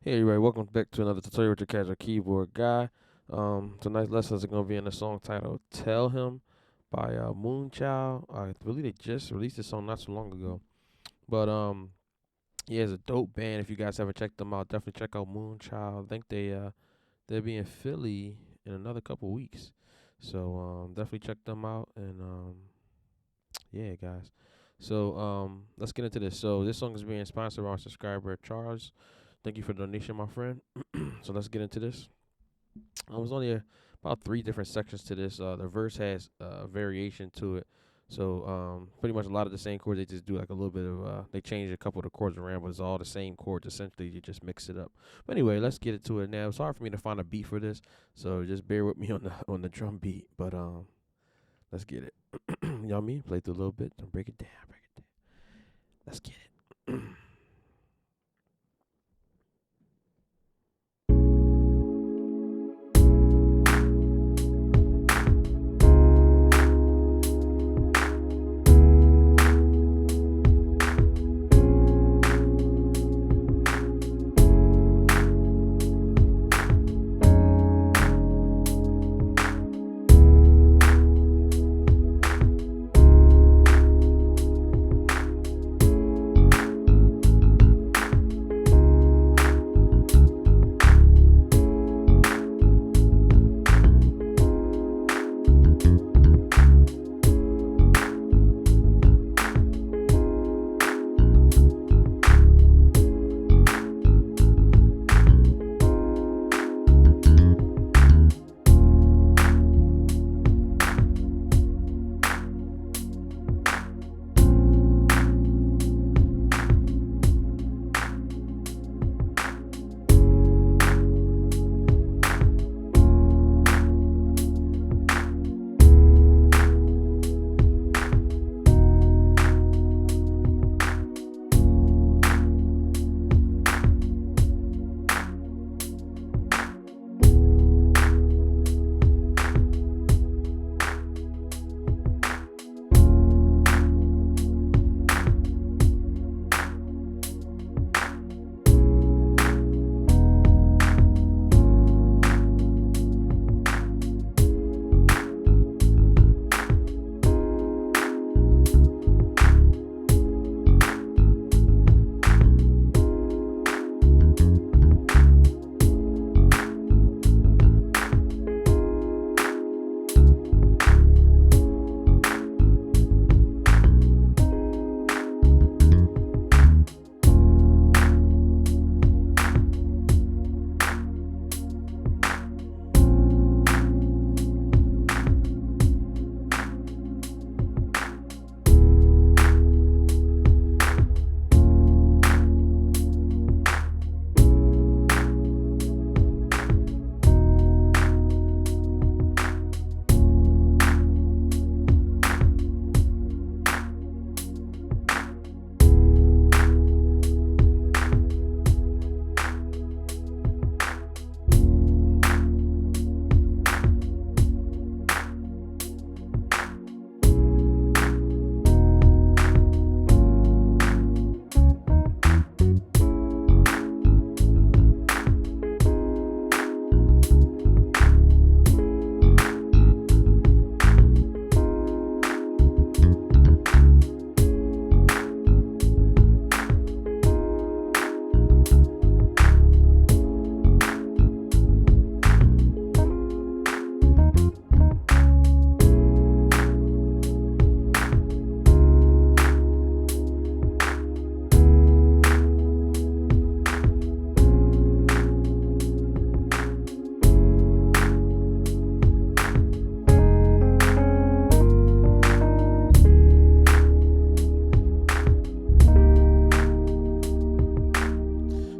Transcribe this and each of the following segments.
Hey everybody, welcome back to another tutorial with your casual keyboard guy. Tonight's lessons are gonna be in a song titled "Tell Him" by Moonchild. I believe they just released this song not so long ago. But yeah, it's a dope band. If you guys haven't checked them out, definitely check out Moonchild. I think they'll be in Philly in another couple weeks. So definitely check them out and yeah guys. So let's get into this. So this song is being sponsored by our subscriber Charles. Thank you for the donation, my friend. So let's get into this. I was only about three different sections to this. The verse has variation to it. So pretty much a lot of the same chords. They just do like a little bit of they change a couple of the chords around, but it's all the same chords. Essentially, you just mix it up. But anyway, let's get into it now. It's hard for me to find a beat for this, so just bear with me on the drum beat. But let's get it. Y'all me play through a little bit. Don't break it down. Break it down. Let's get it.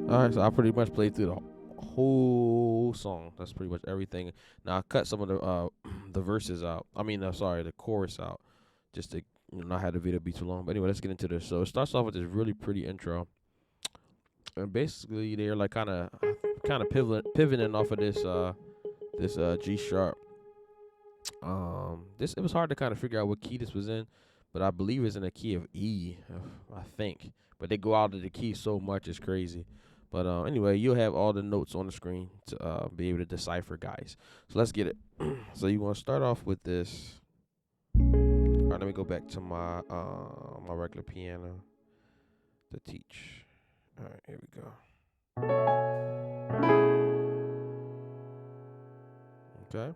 All right, so I pretty much played through the whole song. That's pretty much everything. Now I cut some of the the verses out. I mean, sorry, the chorus out, just to not have the video be too long. But anyway, let's get into this. So it starts off with this really pretty intro, and basically they're like kind of pivoting off of this G sharp. This it was hard to kind of figure out what key this was in, but I believe it's in the key of E, I think. But they go out of the key so much, it's crazy. But anyway, you'll have all the notes on the screen to be able to decipher, guys. So let's get it. So you want to start off with this. All right, let me go back to my my regular piano to teach. All right, here we go. Okay.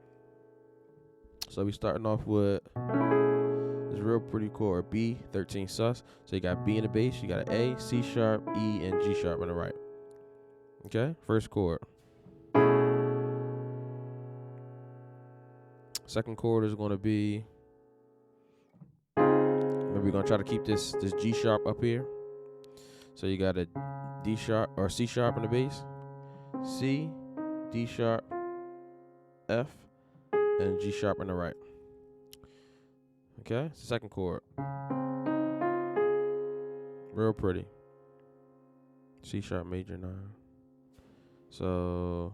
So we starting off with this real pretty chord, B, 13 sus. So you got B in the bass, you got an A, C sharp, E, and G sharp on the right. Okay, first chord. Second chord is going to be, remember we're going to try to keep this G sharp up here. So you got a D sharp or C sharp in the bass, C, D sharp, F, and G sharp on the right. Okay, second chord. Real pretty. C sharp major 9. So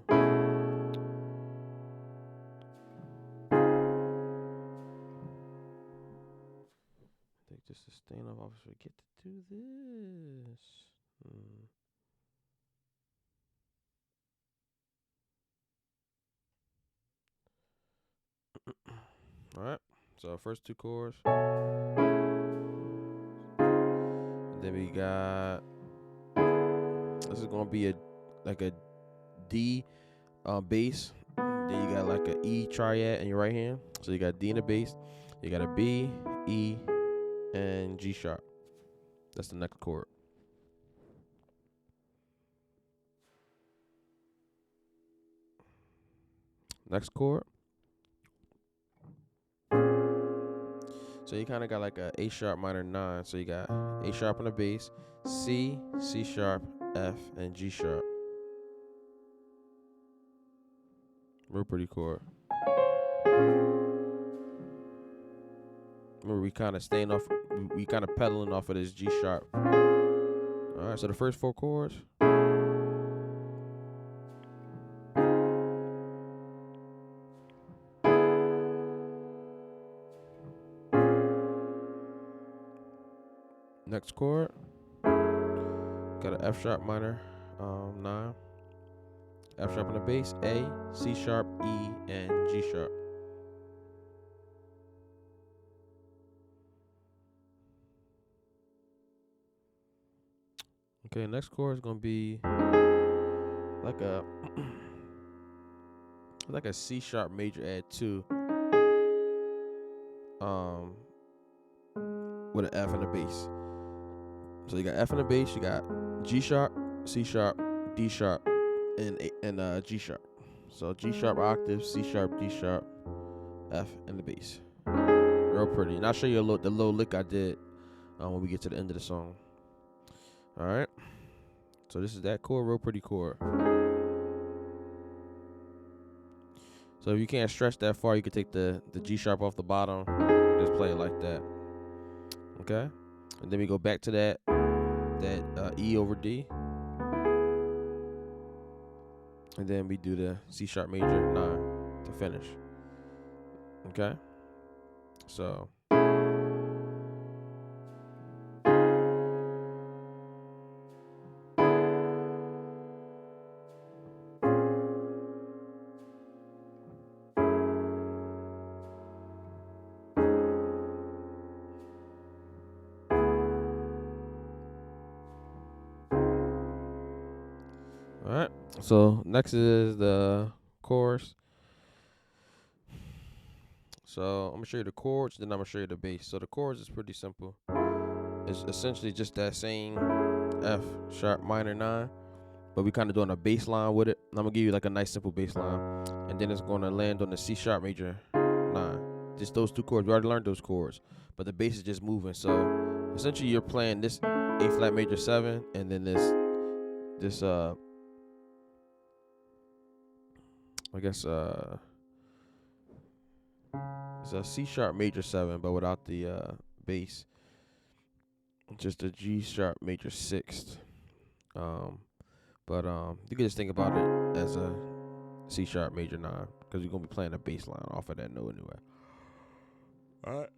take this sustain off. I forget to do this. All right. So first two chords. And then we got, this is gonna be a D bass. Then you got like a E triad in your right hand. So you got D in the bass. You got a B, E, and G sharp. That's the next chord. Next chord. So you kind of got like a A sharp minor 9. So you got A sharp on the bass, C, C sharp, F, and G sharp. Real pretty chord. Remember, we kind of staying off, we kind of pedaling off of this G sharp. All right, so the first four chords. Next chord. Got an F sharp minor 9. F sharp on the bass, A, C sharp, E, and G sharp. Okay, next chord is gonna be like a like a C sharp major add 2 with an F on the bass. So you got F on the bass, you got G sharp, C sharp, D sharp, and G sharp. So G sharp octave, C sharp, D sharp, F, and the bass. Real pretty. And I'll show you the little lick I did when we get to the end of the song. All right. So this is that chord, real pretty chord. So if you can't stretch that far, you can take the G sharp off the bottom, just play it like that. Okay. And then we go back to that E over D. And then we do the C sharp major 9 to finish. Okay? So. Alright. So next is the chorus. So I'm gonna show you the chords, then I'm gonna show you the bass. So the chords is pretty simple. It's essentially just that same F sharp minor 9, but we kind of doing a bass line with it. I'm gonna give you like a nice simple bass line, and then it's gonna land on the C sharp major 9. Just those two chords. We already learned those chords, but the bass is just moving. So essentially, you're playing this A flat major 7, and then this I guess it's a C sharp major 7, but without the bass. Just a G sharp major 6th. But you can just think about it as a C sharp major 9, because you're gonna be playing a bass line off of that note anyway. All right.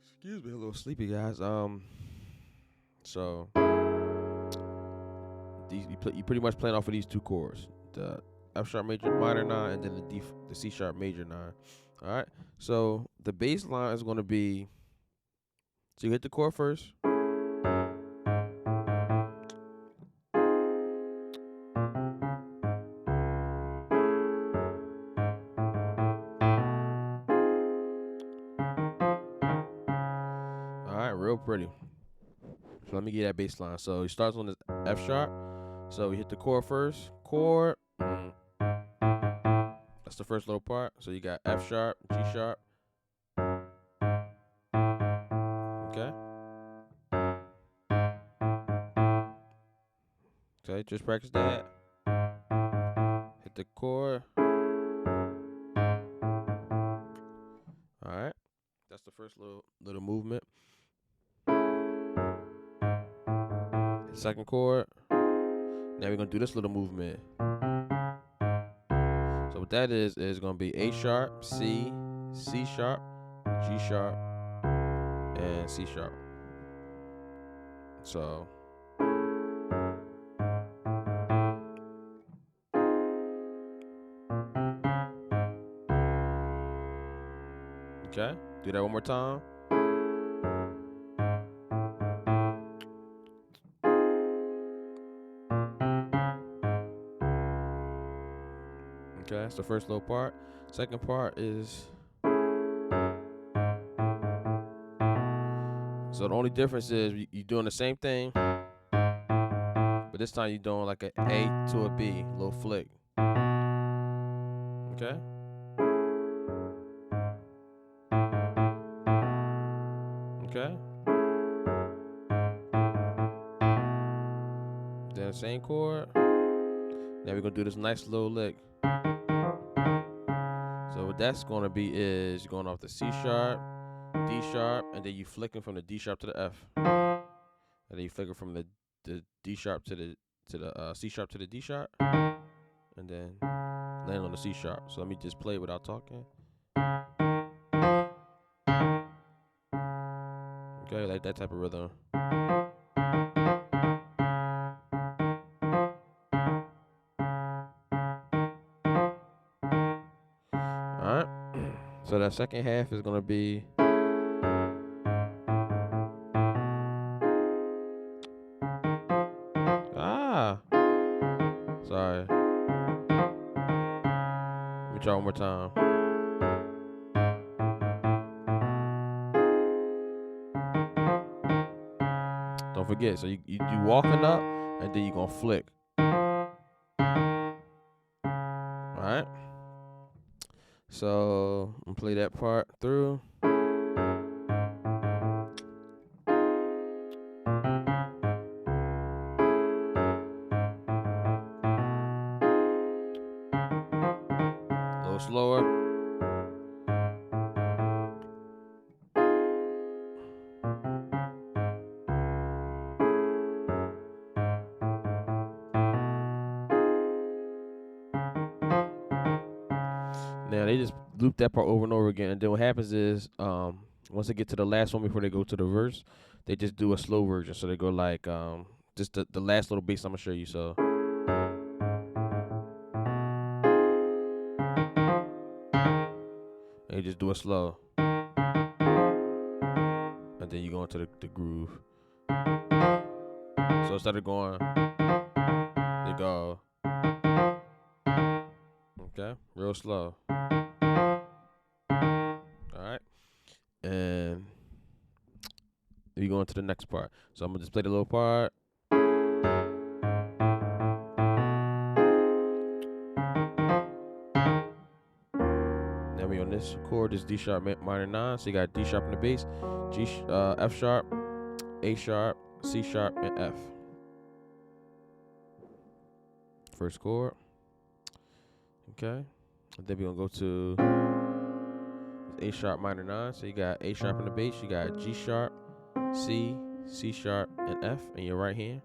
Excuse me, a little sleepy, guys. So You pretty much playing off of these two chords, the F sharp major minor 9 and then the C sharp major 9. All right. So the bass line is going to be, so you hit the chord first. All right, real pretty. So let me get that bass line. So he starts on the F sharp. So we hit the chord first. Chord. That's the first little part. So you got F sharp, G sharp. Okay. Okay, just practice that. Hit the chord. All right. That's the first little movement. Second chord. Now we're gonna do this little movement. So what that is gonna be A sharp, C, C sharp, G sharp, and C sharp. So okay, do that one more time. Okay, that's the first little part. Second part is, so the only difference is you're doing the same thing, but this time you're doing like an A to a B, little flick. Okay. Okay. Then the same chord. Now we're gonna do this nice little lick. So what that's gonna be is you're going off the C sharp, D sharp, and then you flicking from the D sharp to the F, and then you flicking from the D sharp to the C sharp to the D sharp, and then land on the C sharp. So let me just play it without talking. Okay, like that type of rhythm. Alright. So that second half is gonna be sorry. Let me try one more time. Don't forget, so you walking up and then you gonna flick. Alright. So I'm gonna play that part through. A little slower. Now they just loop that part over and over again, and then what happens is, once they get to the last one before they go to the verse, they just do a slow version. So they go like, just the last little bass I'm gonna show you. So and you just do it slow, and then you go into the groove. So instead of going, they go, okay, real slow. Alright. And you go into the next part. So I'm gonna just play the little part. Now we on this chord, this D sharp minor 9. So you got D sharp in the bass, F sharp, A sharp, C sharp, and F. First chord. Okay. And then we're gonna go to A sharp minor 9. So you got A sharp in the bass, you got G sharp, C, C sharp, and F in your right hand.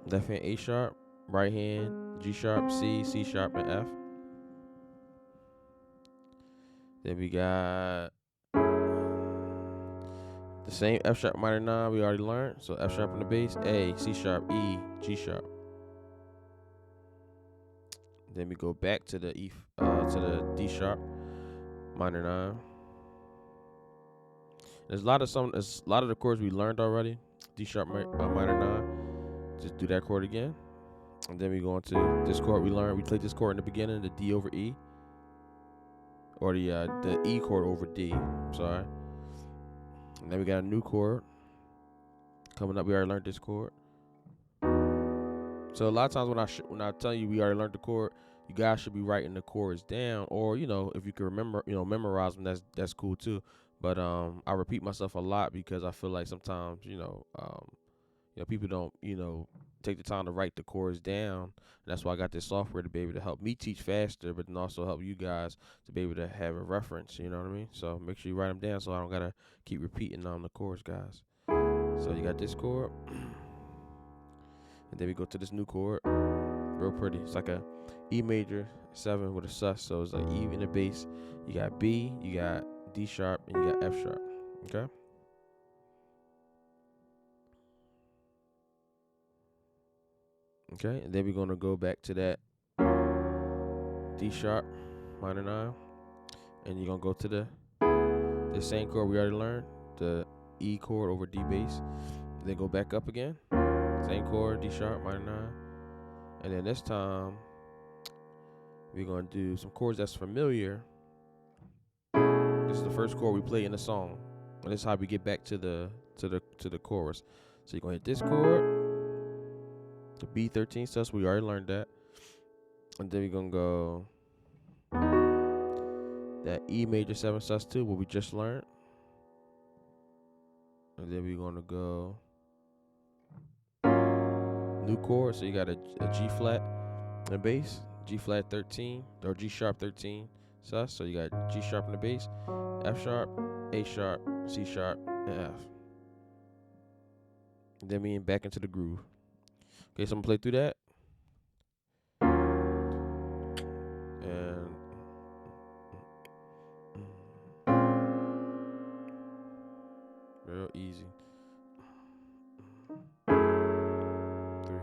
Left hand A sharp, right hand G sharp, C, C sharp, and F. Then we got The same F sharp minor 9 we already learned. So F sharp on the bass, A, C sharp, E, G sharp. Then we go back to the to the D sharp minor 9. There's a lot of the chords we learned already. D sharp minor 9. Just do that chord again. And then we go into this chord we learned. We played this chord in the beginning, the D over E. Or the E chord over D. Sorry. And then we got a new chord coming up. We already learned this chord. So a lot of times when I tell you we already learned the chord, you guys should be writing the chords down, or if you can remember, memorize them. That's cool too. But I repeat myself a lot because I feel like sometimes people don't take the time to write the chords down. That's why I got this software to be able to help me teach faster, but then also help you guys to be able to have a reference. You know what I mean? So make sure you write them down so I don't gotta keep repeating on the chords, guys. So you got this chord, and then we go to this new chord. Real pretty. It's like a E major 7 with a sus. So it's like E in the bass. You got B, you got D sharp, and you got F sharp. Okay. Okay, and then we're gonna go back to that D sharp minor 9, and you're gonna go to the same chord we already learned, the E chord over D bass. Then go back up again, same chord, D sharp minor 9, and then this time we're gonna do some chords that's familiar. This is the first chord we play in the song, and this is how we get back to the chorus. So you're gonna hit this chord, the B13 sus. We already learned that, and then we're gonna go that E major 7 sus 2, what we just learned, and then we're gonna go new chord. So you got a G flat in the bass, G flat 13 or G sharp 13 sus. So you got G sharp in the bass, F sharp, A sharp, C sharp, and F. And then we back into the groove. Okay, so I'm gonna play through that. And real easy. 3, 2, 3.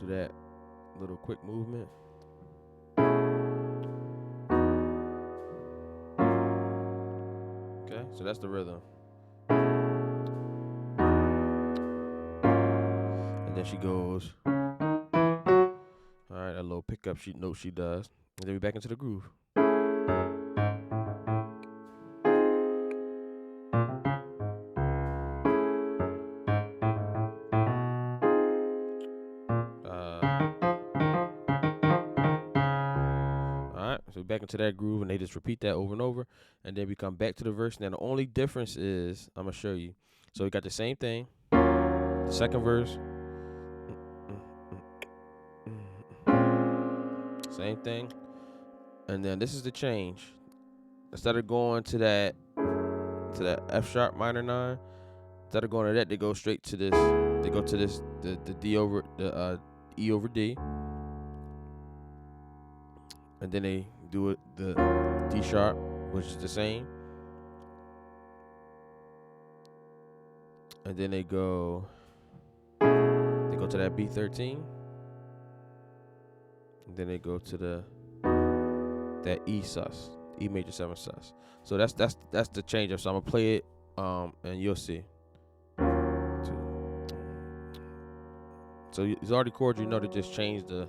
To that little quick movement. Okay, so that's the rhythm. And then she goes. All right, that little pickup note she does. And then we back into the groove. So back into that groove, and they just repeat that over and over, and then we come back to the verse. And then the only difference is, I'm gonna show you. So we got the same thing. The second verse, same thing, and then this is the change. Instead of going to that F sharp minor 9, instead of going to that, they go straight to this. They go to this the D over the E over D, and then they do it the D sharp, which is the same, and then they go to that B13, and then they go to that E sus, E major 7 sus. So that's the change up. So I'm gonna play it, and you'll see. So it's already chords you know to just change the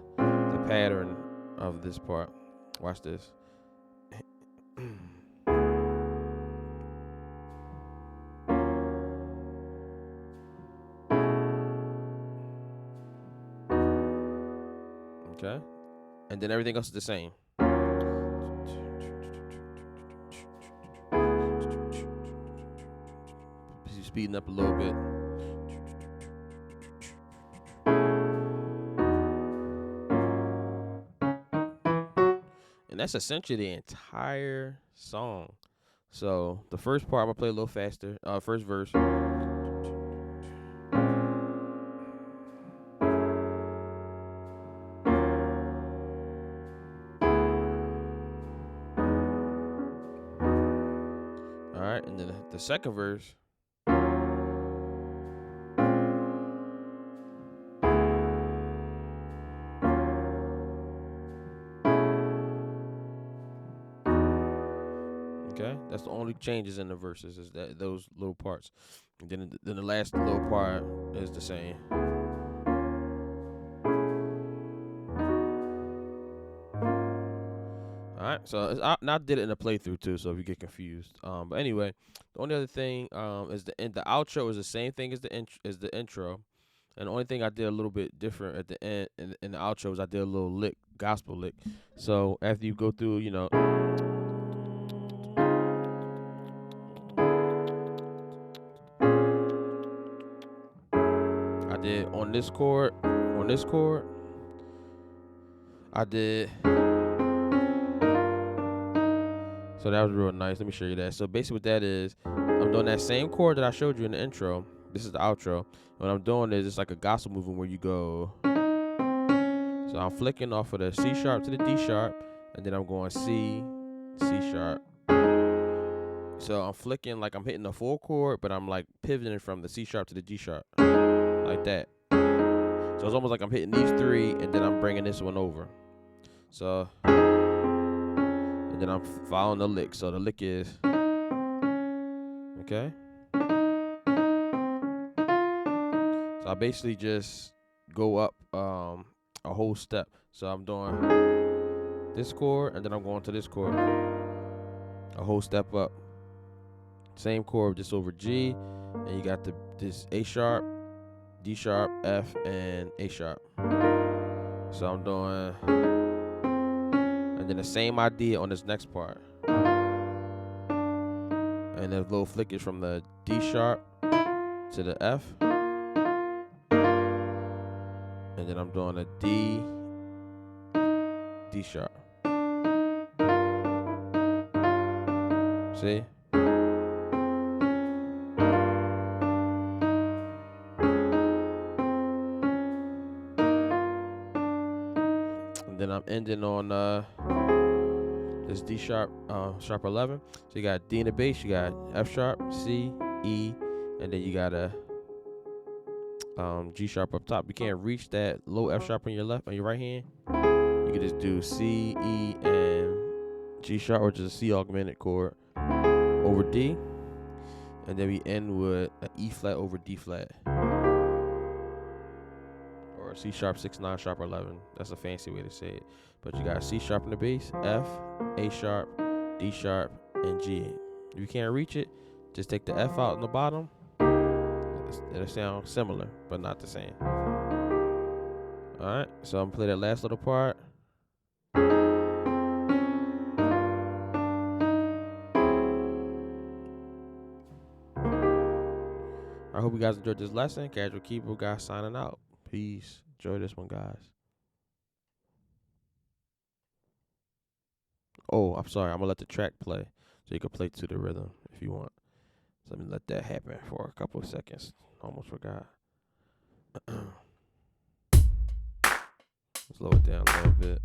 pattern of this part. Watch this. Okay, and then everything else is the same. Speeding up a little bit. that's essentially the entire song. So the first part I'm gonna play a little faster. First verse. All right, and then the second verse. Okay, that's the only changes in the verses is that those little parts. And then the last little part is the same. All right, so I did it in a playthrough too, so if you get confused. But anyway, the only other thing is the outro is the same thing as the intro, and the only thing I did a little bit different at the end in the outro is I did a little lick, gospel lick. So after you go through, I did on this chord, I did. So that was real nice. Let me show you that. So basically what that is, I'm doing that same chord that I showed you in the intro. This is the outro. What I'm doing is it's like a gospel movement where you go. So I'm flicking off of the C sharp to the D sharp, and then I'm going C, C sharp. So I'm flicking like I'm hitting the full chord, but I'm like pivoting from the C sharp to the D sharp, like that. So it's almost like I'm hitting these three, and then I'm bringing this one over. So, and then I'm following the lick. So the lick is, okay. So I basically just go up a whole step. So I'm doing this chord, and then I'm going to this chord, a whole step up. Same chord, just over G, and you got this A sharp, D sharp, F, and A sharp. So I'm doing, and then the same idea on this next part. And there's a little flickage from the D sharp to the F. And then I'm doing a D, D sharp. See? And then I'm ending on this D sharp, sharp 11. So you got D in the bass, you got F sharp, C, E, and then you got a G sharp up top. You can't reach that low F sharp on your right hand. You can just do C, E, and G sharp, which is a C augmented chord, over D, and then we end with an E flat over D flat, or C sharp 6/9 sharp 11. That's a fancy way to say it. But you got C sharp in the bass, F, A sharp, D sharp, and G. If you can't reach it, just take the F out in the bottom. It'll sound similar, but not the same. Alright, so I'm gonna play that last little part. I hope you guys enjoyed this lesson. Casual Keyboard Guy signing out. Peace. Enjoy this one, guys. Oh, I'm sorry. I'm gonna let the track play so you can play to the rhythm if you want. So let me let that happen for a couple of seconds. Almost forgot. Let's lower it down a little bit.